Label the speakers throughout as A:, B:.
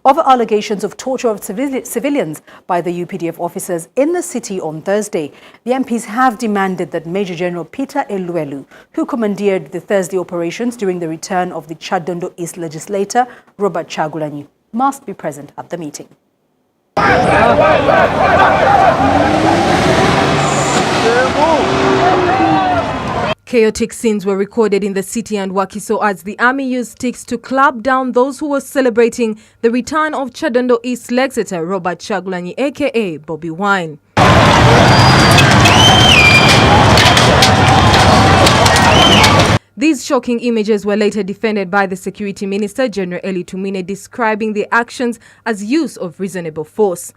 A: over allegations of torture of civilians by the UPDF officers in the city on Thursday. The MPs have demanded that Major General Peter Eluelu, who commandeered the Thursday operations during the return of the Chadondo East legislator Robert Chagulanyi, must be present at the meeting. Chaotic scenes were recorded in the city and Wakiso as the army used sticks to clap down those who were celebrating the return of Chadondo East legislator Robert Chagulanyi, aka Bobby Wine. These shocking images were later defended by the Security Minister, General Eli Tumine, describing the actions as use of reasonable force.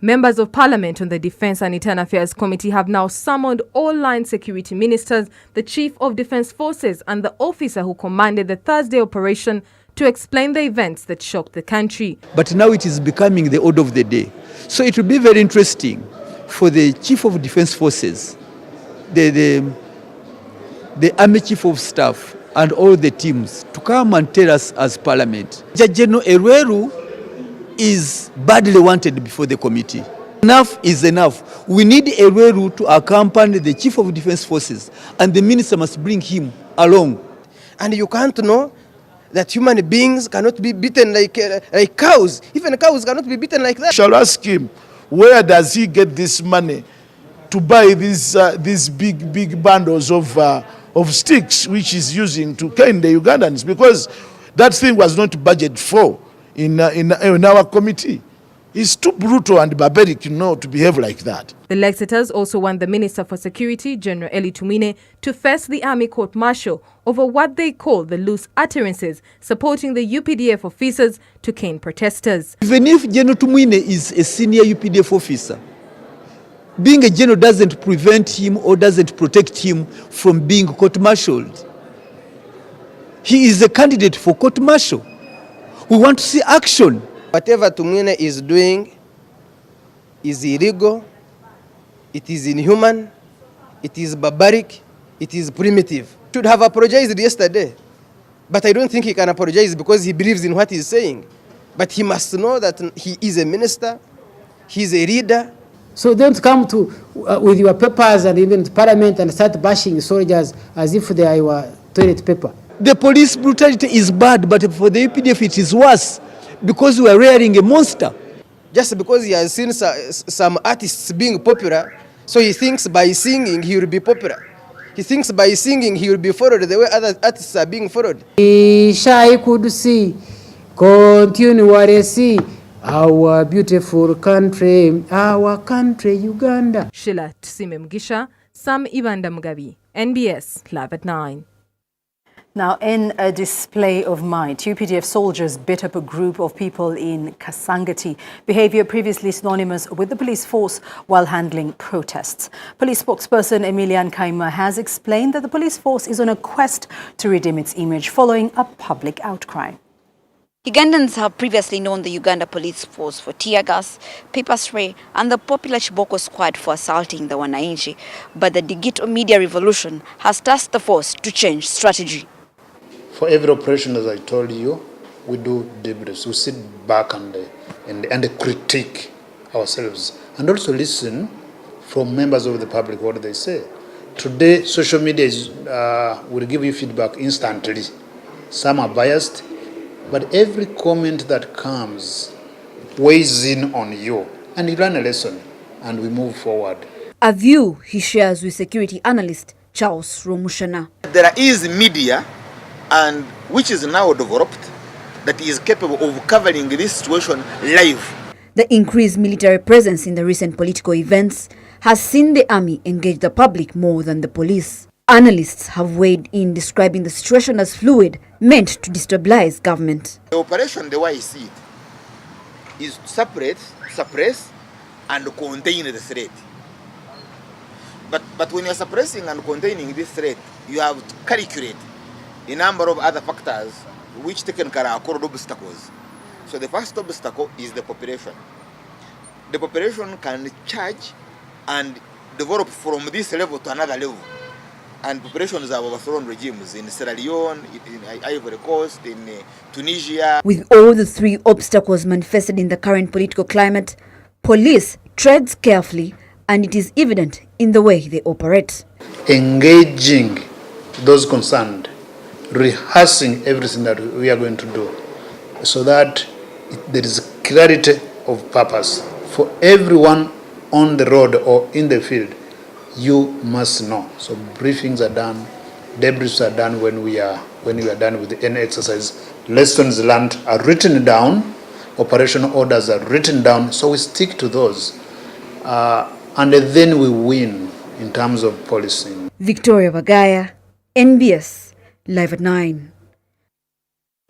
A: Members of Parliament on the Defence and Internal Affairs Committee have now summoned all line security ministers, the Chief of Defence Forces and the officer who commanded the Thursday operation to explain the events that shocked the country.
B: But now it is becoming the order of the day. So it will be very interesting for the Chief of Defence Forces, the Army Chief of Staff and all the teams to come and tell us as Parliament. General Eluelu is badly wanted before the committee. Enough is enough. We need Eluelu to accompany the Chief of Defence Forces and the Minister must bring him along.
C: And you can't know that human beings cannot be beaten like cows. Even cows cannot be beaten like that.
D: Shall ask him, where does he get this money to buy these big bundles of sticks which he's using to cane the Ugandans? Because that thing was not budgeted for in our committee. It's too brutal and barbaric, to behave like that.
A: The legislators also want the Minister for Security, General Eli Tumine, to face the Army Court-Martial over what they call the loose utterances supporting the UPDF officers to cane protesters.
B: Even if General Tumine is a senior UPDF officer, being a general doesn't prevent him or doesn't protect him from being court-martialed. He is a candidate for court-martial. We want to see action.
C: Whatever Tumine is doing is illegal, it is inhuman, it is barbaric, it is primitive. Should have apologized yesterday, but I don't think he can apologize because he believes in what he's saying. But he must know that he is a minister, he's a leader.
E: So don't come to with your papers and even to Parliament and start bashing soldiers as if they are your toilet paper.
B: The police brutality is bad, but for the UPDF it is worse. Because we are rearing a monster.
C: Just because he has seen some artists being popular, so he thinks by singing he will be popular. He thinks by singing he will be followed the way other artists are being followed.
E: I could see, continually see, our beautiful country, Uganda.
A: Sheila Tsime Mugisha, Sam Ibanda Mugabi, NBS, Live at 9. Now, in a display of might, UPDF soldiers beat up a group of people in Kasangati, behavior previously synonymous with the police force while handling protests. Police spokesperson Emilian Kaima has explained that the police force is on a quest to redeem its image following a public outcry.
F: Ugandans have previously known the Uganda police force for tear gas, pepper spray and the popular Chiboko squad for assaulting the Wananchi. But the digital media revolution has tasked the force to change strategy.
G: For every operation, as I told you, we do debriefs. We sit back and critique ourselves and also listen from members of the public what they say. Today, social media will give you feedback instantly. Some are biased, but every comment that comes weighs in on you and you learn a lesson and we move forward.
F: A view he shares with security analyst Charles Romushana.
H: There is media and which is now developed that is capable of covering this situation live.
F: The increased military presence in the recent political events has seen the army engage the public more than the police. Analysts have weighed in describing the situation as fluid, meant to destabilize government.
H: The operation, the way I see it, is to suppress and contain the threat. But when you're suppressing and containing this threat, you have to calculate a number of other factors which technically are called obstacles. So the first obstacle is the population. The population can charge and develop from this level to another level. and populations have overthrown regimes in Sierra Leone, in Ivory Coast, in Tunisia.
F: With all the three obstacles manifested in the current political climate, police treads carefully, and it is evident in the way they operate.
G: Engaging those concerned, rehearsing everything that we are going to do, so that there is clarity of purpose for everyone on the road or in the field. You must know. So briefings are done, debriefs are done when we are done with any exercise. Lessons learned are written down, operational orders are written down, so we stick to those. And then we win in terms of policing.
F: Victoria Bagaya, NBS, Live at 9.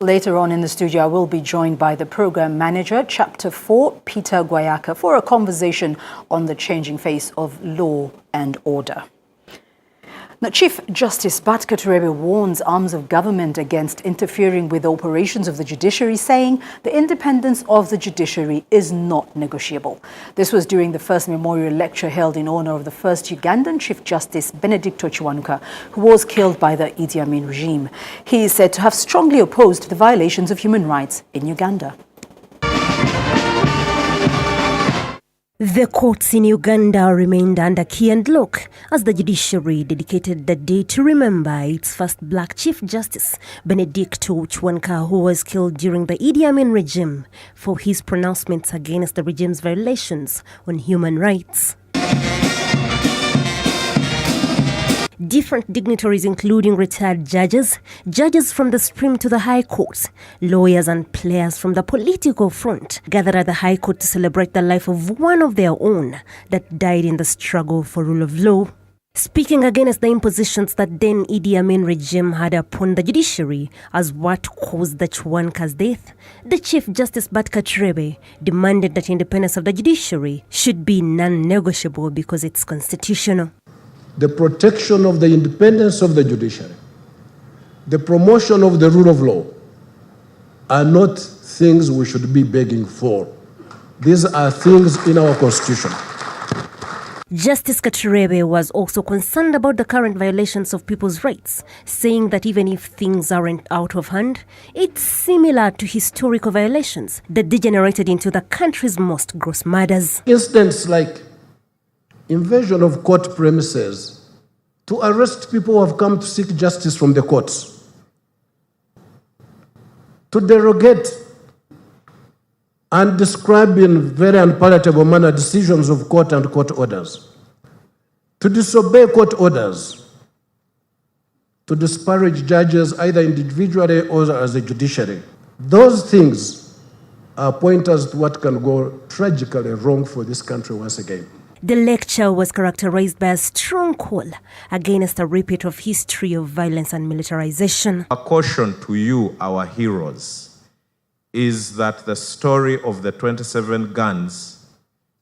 A: Later on in the studio, I will be joined by the program manager, Chapter 4, Peter Guayaka, for a conversation on the changing face of law and order. Now, Chief Justice Batka Turebe warns arms of government against interfering with the operations of the judiciary, saying the independence of the judiciary is not negotiable. This was during the first memorial lecture held in honor of the first Ugandan Chief Justice Benedicto Chiwanuka, who was killed by the Idi Amin regime. He is said to have strongly opposed the violations of human rights in Uganda.
I: The courts in Uganda remained under key and lock as the judiciary dedicated the day to remember its first black Chief Justice, Benedicto Chiwanuka, who was killed during the Idi Amin regime for his pronouncements against the regime's violations on human rights. Different dignitaries, including retired judges, judges from the Supreme to the High Court, lawyers and players from the political front, gathered at the High Court to celebrate the life of one of their own that died in the struggle for rule of law. Speaking against the impositions that then Idi Amin regime had upon the judiciary as what caused the Chiwanuka's death, the Chief Justice Batka Turebe demanded that independence of the judiciary should be non-negotiable because it's constitutional.
J: The protection of the independence of the judiciary, the promotion of the rule of law are not things we should be begging for. These are things in our constitution.
I: Justice Katurebe was also concerned about the current violations of people's rights, saying that even if things aren't out of hand, it's similar to historical violations that degenerated into the country's most gross murders.
J: Incidents like invasion of court premises to arrest people who have come to seek justice from the courts, to derogate and describe in very unpalatable manner decisions of court and court orders, to disobey court orders, to disparage judges either individually or as a judiciary. Those things are pointers to what can go tragically wrong for this country once again.
I: The lecture was characterized by a strong call against a repeat of history of violence and militarization.
K: A caution to you, our heroes, is that the story of the 27 guns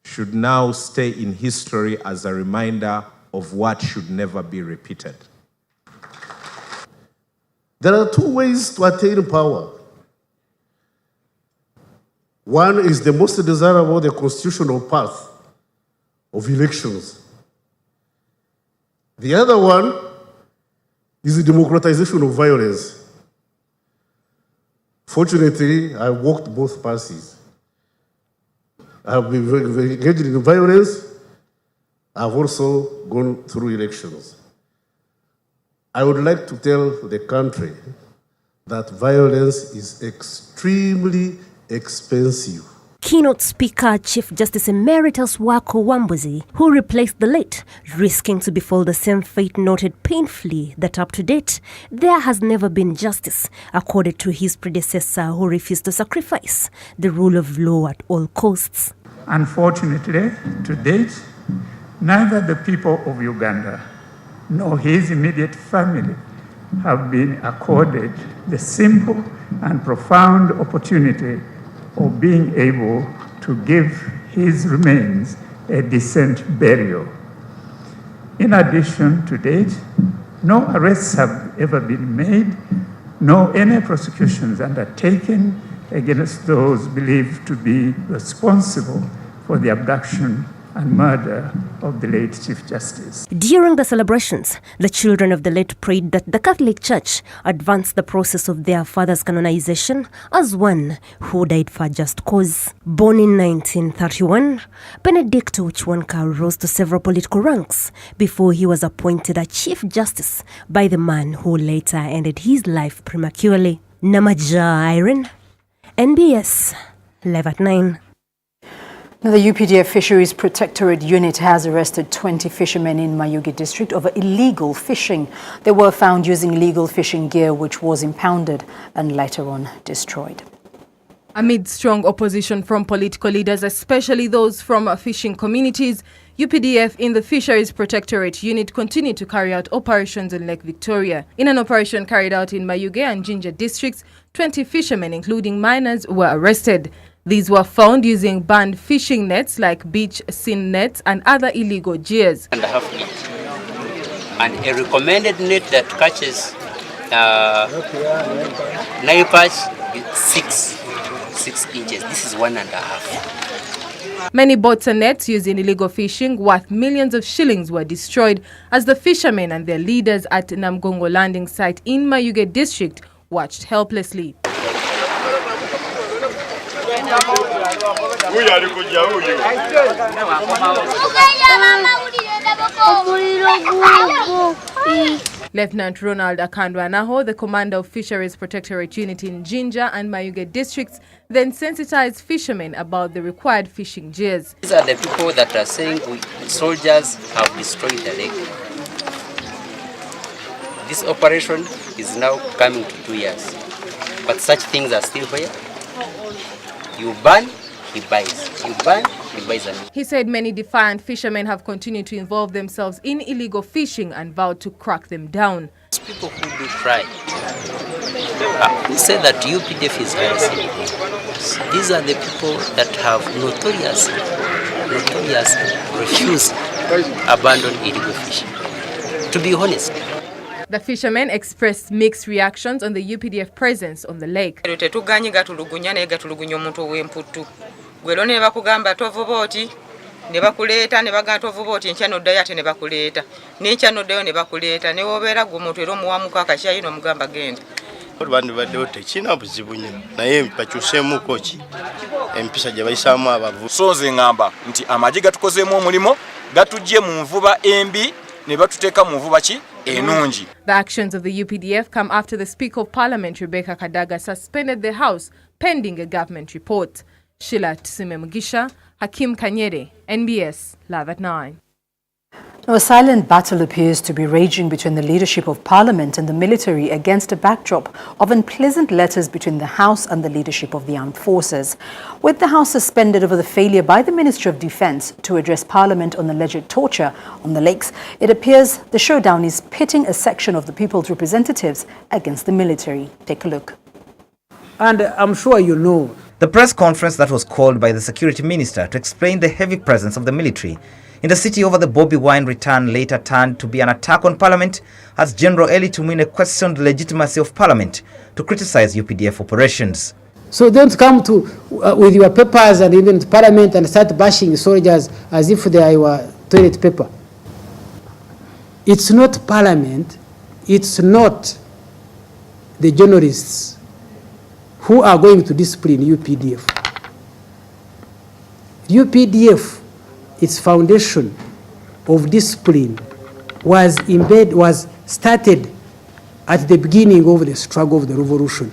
K: should now stay in history as a reminder of what should never be repeated.
D: There are two ways to attain power. One is the most desirable, the constitutional path of elections. The other one is the democratization of violence. Fortunately, I walked both paths. I have been very engaged in violence. I've also gone through elections. I would like to tell the country that violence is extremely expensive.
I: Keynote Speaker Chief Justice Emeritus Wako Wambuzi, who replaced the late, risking to befall the same fate, noted painfully that up to date, there has never been justice accorded to his predecessor who refused to sacrifice the rule of law at all costs.
L: Unfortunately, to date, neither the people of Uganda nor his immediate family have been accorded the simple and profound opportunity of being able to give his remains a decent burial. In addition, to date, no arrests have ever been made, nor any prosecutions undertaken against those believed to be responsible for the abduction and murder of the late Chief Justice.
I: During the celebrations, the children of the late prayed that the Catholic Church advance the process of their father's canonization as one who died for a just cause. Born in 1931, Benedict Uchwanka rose to several political ranks before he was appointed a Chief Justice by the man who later ended his life prematurely. Namaja Irene, NBS, live at 9.
A: Now, the UPDF Fisheries Protectorate Unit has arrested 20 fishermen in Mayuge district over illegal fishing. They were found using illegal fishing gear which was impounded and later on destroyed. Amid strong opposition from political leaders, especially those from fishing communities, UPDF in the Fisheries Protectorate Unit continued to carry out operations in Lake Victoria. In an operation carried out in Mayuge and Jinja districts, 20 fishermen, including minors, were arrested. These were found using banned fishing nets like beach sin nets and other illegal gears.
M: And a recommended net that catches naipers is 6 inches. This is 1.5.
A: Many boats and nets used in illegal fishing worth millions of shillings were destroyed as the fishermen and their leaders at Namgongo landing site in Mayuge district watched helplessly. Lieutenant Ronald Akandwanaho, the commander of Fisheries Protectorate Unit in Jinja and Mayuge districts, then sensitized fishermen about the required fishing gears.
M: These are the people that are saying soldiers have destroyed the lake. This operation is now coming to 2 years, but such things are still here. You ban, he buys. You ban, he buys.
A: He said many defiant fishermen have continued to involve themselves in illegal fishing and vowed to crack them down.
M: People who do try, who say that UPDF is very simple. These are the people that have notoriously refused to abandon illegal fishing. To be honest.
A: The fishermen expressed mixed reactions on the UPDF presence on the lake. The actions of the UPDF come after the Speaker of Parliament, Rebecca Kadaga, suspended the House pending a government report. Sheila Tsime Mugisha, Hakim Kanyere, NBS, live at 9. Now, a silent battle appears to be raging between the leadership of Parliament and the military against a backdrop of unpleasant letters between the House and the leadership of the armed forces. With the House suspended over the failure by the Ministry of Defence to address Parliament on alleged torture on the lakes, it appears the showdown is pitting a section of the people's representatives against the military. Take a look.
E: And I'm sure you know.
N: The press conference that was called by the Security Minister to explain the heavy presence of the military in the city over the Bobi Wine return later turned to be an attack on Parliament as General Eli Tumine questioned the legitimacy of Parliament to criticize UPDF operations.
E: So don't come to with your papers and even to Parliament and start bashing soldiers as if they are your toilet paper. It's not Parliament, it's not the journalists who are going to discipline UPDF. UPDF, its foundation of discipline was started at the beginning of the struggle of the revolution.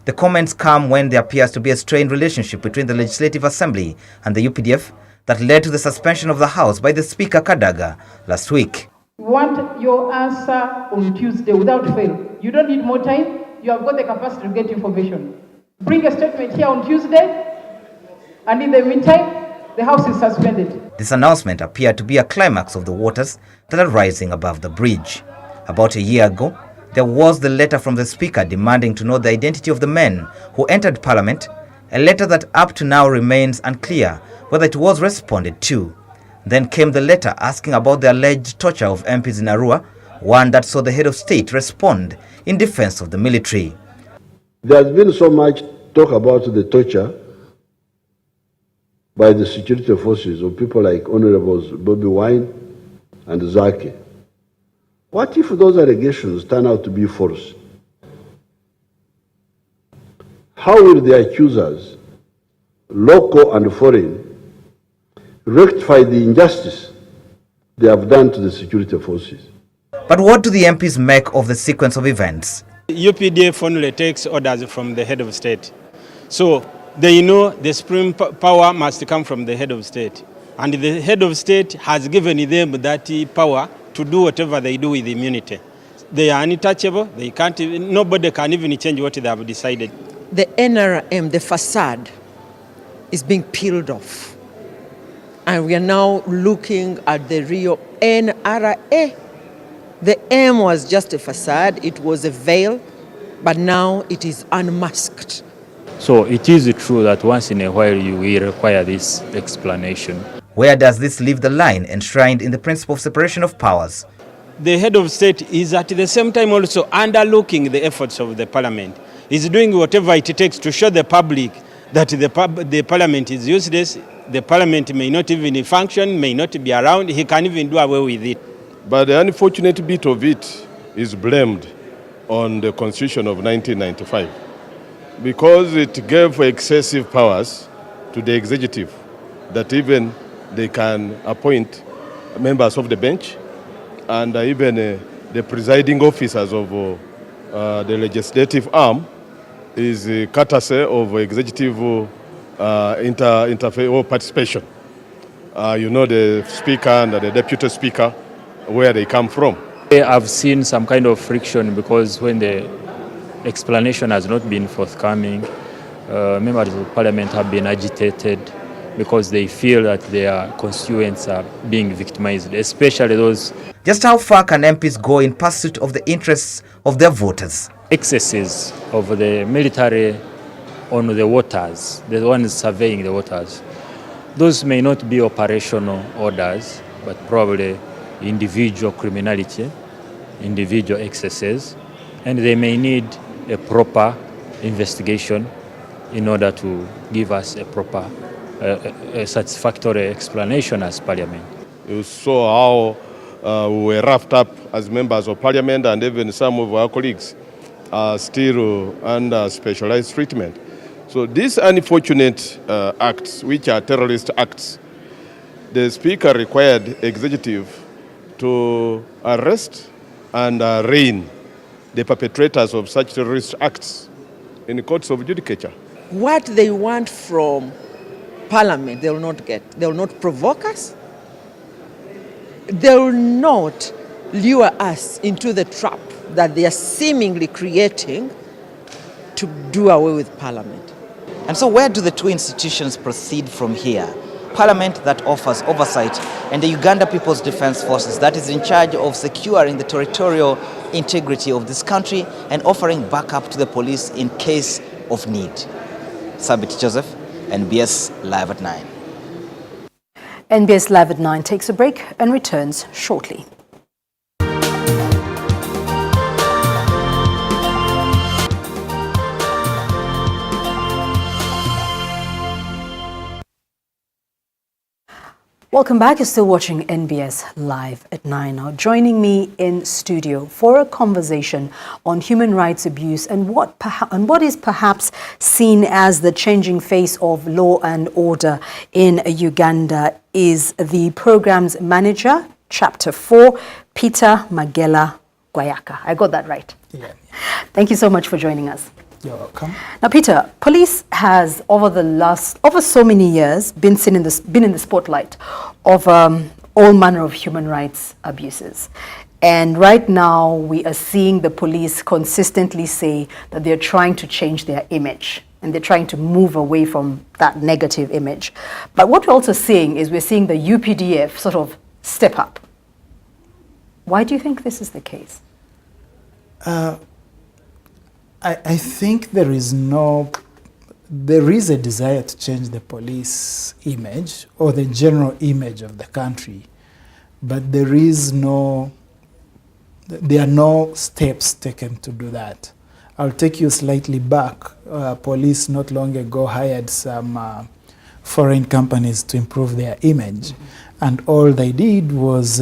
N: The comments come when there appears to be a strained relationship between the Legislative Assembly and the UPDF that led to the suspension of the House by the Speaker Kadaga last week.
O: We want your answer on Tuesday without fail. You don't need more time. You have got the capacity to get information. Bring a statement here on Tuesday, and in the meantime, the House is suspended.
N: This announcement appeared to be a climax of the waters that are rising above the bridge. About a year ago, there was the letter from the Speaker demanding to know the identity of the men who entered Parliament, a letter that up to now remains unclear whether it was responded to. Then came the letter asking about the alleged torture of MPs in Arua, one that saw the head of state respond in defense of the military.
J: There has been so much talk about the torture
P: by the security forces of people like Honorables Bobby Wine and Zaki. What if those allegations turn out to be false? How will the accusers, local and foreign, rectify the injustice they have done to the security forces?
N: But what do the MPs make of the sequence of events?
Q: UPDF only takes orders from the head of state. So they know the supreme power must come from the head of state. And the head of state has given them that power to do whatever they do with immunity. They are untouchable. They can't. Nobody can even change what they have decided.
R: The NRM, the facade, is being peeled off. And we are now looking at the real NRA. The M was just a facade, it was a veil, but now it is unmasked.
S: So it is true that once in a while you will require this explanation.
N: Where does this leave the line enshrined in the principle of separation of powers?
Q: The head of state is at the same time also underlooking the efforts of the parliament. He's doing whatever it takes to show the public that the parliament is useless. The parliament may not even function, may not be around. He can even do away with it.
T: But the unfortunate bit of it is blamed on the Constitution of 1995 because it gave excessive powers to the executive that even they can appoint members of the bench and even the presiding officers of the legislative arm is courtesy of executive interface or participation. You know, the speaker and the deputy speaker, where they come from.
S: I've seen some kind of friction because when the explanation has not been forthcoming, members of parliament have been agitated because they feel that their constituents are being victimized, especially those.
N: Just how far can MPs go in pursuit of the interests of their voters?
S: Excesses of the military on the waters, the ones surveying the waters. Those may not be operational orders, but probably individual criminality, individual excesses, and they may need a proper investigation in order to give us a proper, a satisfactory explanation as Parliament.
T: You saw how we were wrapped up as members of Parliament, and even some of our colleagues are still under specialized treatment. So these unfortunate acts, which are terrorist acts, the Speaker required executive to arrest and arraign the perpetrators of such terrorist acts in the courts of judicature.
R: What they want from Parliament, they will not get. They will not provoke us. They will not lure us into the trap that they are seemingly creating to do away with Parliament.
N: And so where do the two institutions proceed from here? Parliament that offers oversight and the Uganda People's Defense Forces that is in charge of securing the territorial integrity of this country and offering backup to the police in case of need. Sabit Joseph, NBS Live at 9.
A: NBS Live at 9 takes a break and returns shortly. Welcome back. You're still watching NBS Live at 9. Now, joining me in studio for a conversation on human rights abuse and what is perhaps seen as the changing face of law and order in Uganda is the program's manager, Chapter 4, Peter Magela Gwayaka. I got that right?
E: Yeah.
A: Thank you so much for joining us.
E: You're welcome.
A: Now, Peter, police has over so many years been in the spotlight of all manner of human rights abuses, and right now we are seeing the police consistently say that they're trying to change their image and they're trying to move away from that negative image. But what we're also seeing is we're seeing the UPDF sort of step up. Why do you think this is the case?
U: I think there is a desire to change the police image or the general image of the country, but there are no steps taken to do that. I'll take you slightly back. Police not long ago hired some foreign companies to improve their image. And all they did was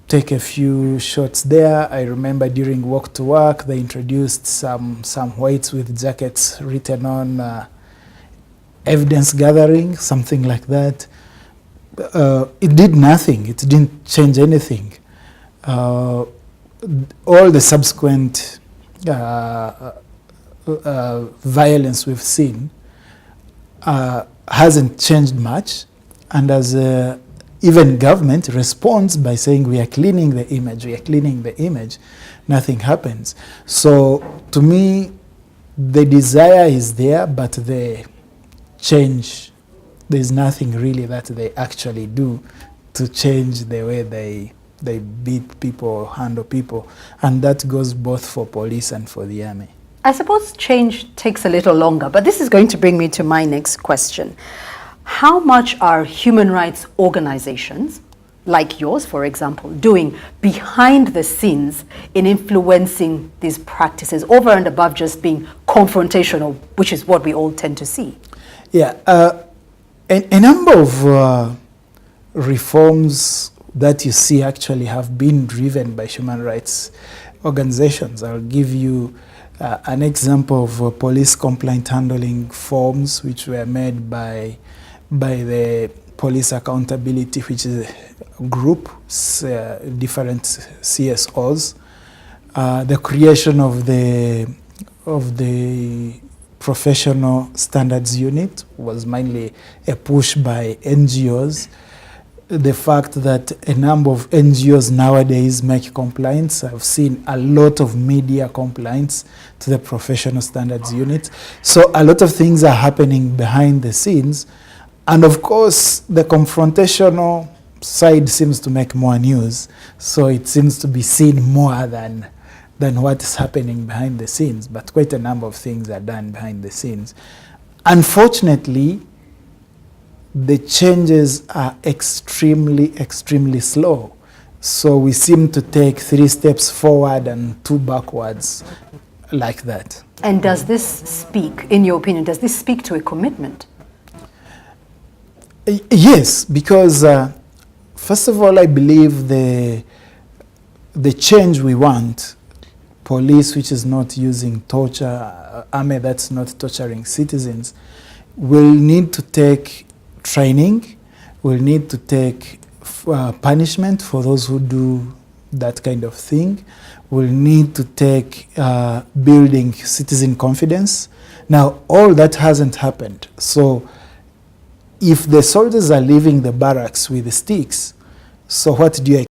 U: take a few shots there. I remember during Walk to Work, they introduced some whites with jackets written on evidence gathering, something like that. It did nothing. It didn't change anything. All the subsequent violence we've seen hasn't changed much, and as even government responds by saying we are cleaning the image, nothing happens. So to me, the desire is there, but the change, there's nothing really that they actually do to change the way they beat people or handle people, and that goes both for police and for the army.
A: I suppose change takes a little longer, but this is going to bring me to my next question. How much are human rights organizations, like yours, for example, doing behind the scenes in influencing these practices over and above just being confrontational, which is what we all tend to see?
U: Yeah, a number of reforms that you see actually have been driven by human rights organizations. I'll give you an example of police complaint handling forms which were made by the Police Accountability, which is a group, different CSOs. The creation of the Professional Standards Unit was mainly a push by NGOs. The fact that a number of NGOs nowadays make complaints. I've seen a lot of media complaints to the Professional Standards Unit. So a lot of things are happening behind the scenes. And of course, the confrontational side seems to make more news. So it seems to be seen more than what is happening behind the scenes. But quite a number of things are done behind the scenes. Unfortunately, the changes are extremely, extremely slow. So we seem to take 3 steps forward and 2 backwards like that.
A: And does this speak, in your opinion, does this speak to a commitment?
U: Yes, because first of all, I believe the change we want, police which is not using torture, army that's not torturing citizens, will need to take training, will need to take punishment for those who do that kind of thing, will need to take building citizen confidence. Now, all that hasn't happened. So if the soldiers are leaving the barracks with the sticks, so what do you